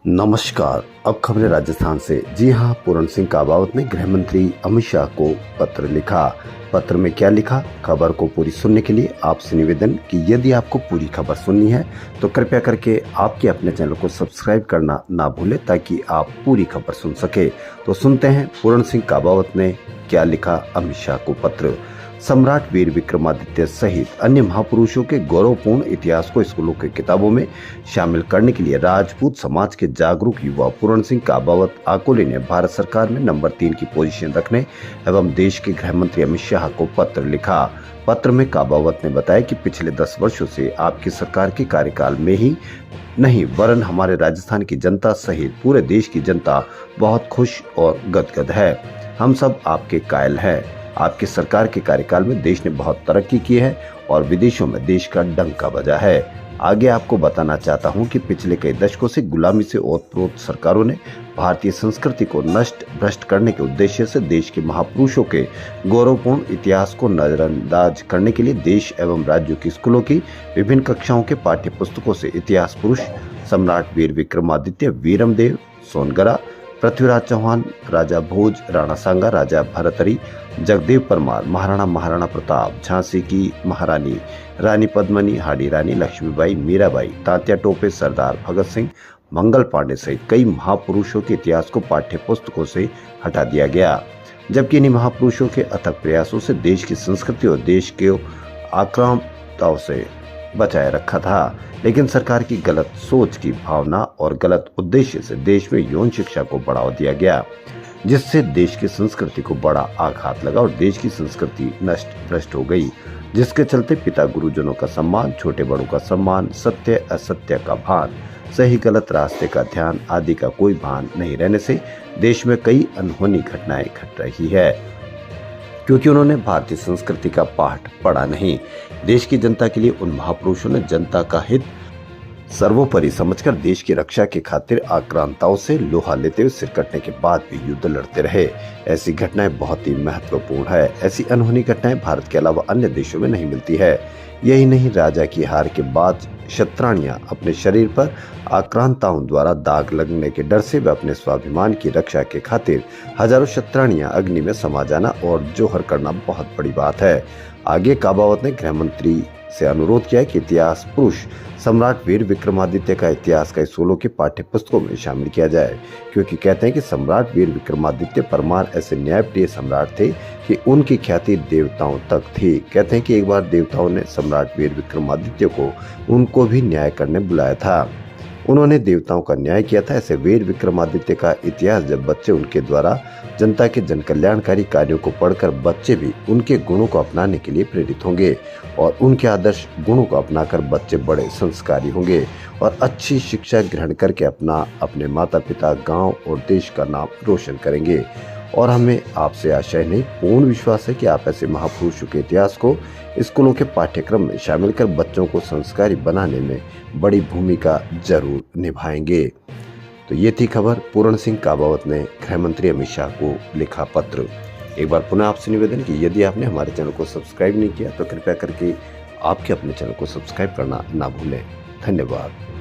नमस्कार। अब खबरें राजस्थान से। जी हां, पूरण सिंह काबावत ने गृह मंत्री अमित शाह को पत्र लिखा। पत्र में क्या लिखा, खबर को पूरी सुनने के लिए आपसे निवेदन कि यदि आपको पूरी खबर सुननी है तो कृपया करके आपके अपने चैनल को सब्सक्राइब करना ना भूलें ताकि आप पूरी खबर सुन सके। तो सुनते हैं पूरण सिंह काबावत ने क्या लिखा अमित शाह को पत्र। सम्राट वीर विक्रमादित्य सहित अन्य महापुरुषों के गौरवपूर्ण इतिहास को स्कूलों की किताबों में शामिल करने के लिए राजपूत समाज के जागरूक युवा पूरण सिंह काबावत आकोले ने भारत सरकार में नंबर 3 की पोजीशन रखने एवं देश के गृह मंत्री अमित शाह को पत्र लिखा। पत्र में काबावत ने बताया कि पिछले 10 वर्षों से आपकी सरकार के कार्यकाल में ही नहीं वरन हमारे राजस्थान की जनता सहित पूरे देश की जनता बहुत खुश और गदगद है। हम सब आपके कायल हैं। आपकी सरकार के कार्यकाल में देश ने बहुत तरक्की की है और विदेशों में देश का डंका बजा है। आगे आपको बताना चाहता हूं कि पिछले कई दशकों से गुलामी से ओतप्रोत सरकारों ने भारतीय संस्कृति को नष्ट भ्रष्ट करने के उद्देश्य से देश के महापुरुषों के गौरवपूर्ण इतिहास को नजरअंदाज करने के लिए देश एवं राज्यों की स्कूलों की विभिन्न कक्षाओं के पाठ्य पुस्तकों से इतिहास पुरुष सम्राट वीर विक्रमादित्य, वीरमदेव सोनगरा, पृथ्वीराज चौहान, राजा भोज, राणा सांगा, राजा भरतरी, जगदेव परमार, महाराणा प्रताप, झांसी की महारानी, रानी पद्मनी, हाड़ी रानी लक्ष्मीबाई, मीराबाई, तात्या टोपे, सरदार भगत सिंह, मंगल पांडे सहित कई महापुरुषों के इतिहास को पाठ्य पुस्तकों से हटा दिया गया। जबकि इन्हीं महापुरुषों के अथक प्रयासों से देश की संस्कृति और देश के आक्रामकताओं से बचाए रखा था, लेकिन सरकार की गलत सोच की भावना और गलत उद्देश्य से देश में यौन शिक्षा को बढ़ावा दिया गया, जिससे देश की संस्कृति को बड़ा आघात लगा और देश की संस्कृति नष्ट भ्रष्ट हो गई, जिसके चलते पिता गुरुजनों का सम्मान, छोटे बड़ों का सम्मान, सत्य असत्य का भान, सही गलत रास्ते का ध्यान आदि का कोई भान नहीं रहने से देश में कई अनहोनी घटनाएं घट रही है, क्योंकि उन्होंने भारतीय संस्कृति का पाठ पढ़ा नहीं। देश की जनता के लिए उन महापुरुषों ने जनता का हित सर्वोपरि समझकर देश की रक्षा की खातिर आक्रांताओं से लोहा लेते हुए सिर कटने के बाद भी युद्ध लड़ते रहे। ऐसी घटनाएं बहुत ही महत्वपूर्ण है। ऐसी अनहोनी घटनाएं भारत के अलावा अन्य देशों में नहीं मिलती है। यही नहीं, राजा की हार के बाद शतरानियां अपने शरीर पर आक्रांताओं द्वारा दाग लगने के डर से वे अपने स्वाभिमान की रक्षा के खातिर हजारों शतरानियां अग्नि में समा जाना और जोहर करना बहुत बड़ी बात है। आगे काबावत ने गृह मंत्री से अनुरोध किया कि इतिहास पुरुष सम्राट वीर विक्रमादित्य का इतिहास का स्कूलों की पाठ्य पुस्तकों में शामिल किया जाए, क्योंकि कहते हैं कि सम्राट वीर विक्रमादित्य परमार ऐसे न्यायप्रिय सम्राट थे कि उनकी ख्याति देवताओं तक थी। कहते हैं कि एक बार देवताओं ने सम्राट वीर विक्रमादित्य को उनको भी न्याय करने बुलाया था। उन्होंने देवताओं का न्याय किया था। ऐसे वीर विक्रमादित्य का इतिहास जब बच्चे उनके द्वारा जनता के जन कल्याणकारी कार्यों को पढ़कर बच्चे भी उनके गुणों को अपनाने के लिए प्रेरित होंगे और उनके आदर्श गुणों को अपनाकर बच्चे बड़े संस्कारी होंगे और अच्छी शिक्षा ग्रहण करके अपने माता पिता, गांव और देश का नाम रोशन करेंगे। और हमें आपसे आशा नहीं, पूर्ण विश्वास है कि आप ऐसे महापुरुषों के इतिहास को स्कूलों के पाठ्यक्रम में शामिल कर बच्चों को संस्कारी बनाने में बड़ी भूमिका जरूर निभाएंगे। तो ये थी खबर। पूरण सिंह काबावत ने गृह मंत्री अमित शाह को लिखा पत्र। एक बार पुनः आपसे निवेदन कि यदि आपने हमारे चैनल को सब्सक्राइब नहीं किया तो कृपया करके आपके अपने चैनल को सब्सक्राइब करना ना भूलें। धन्यवाद।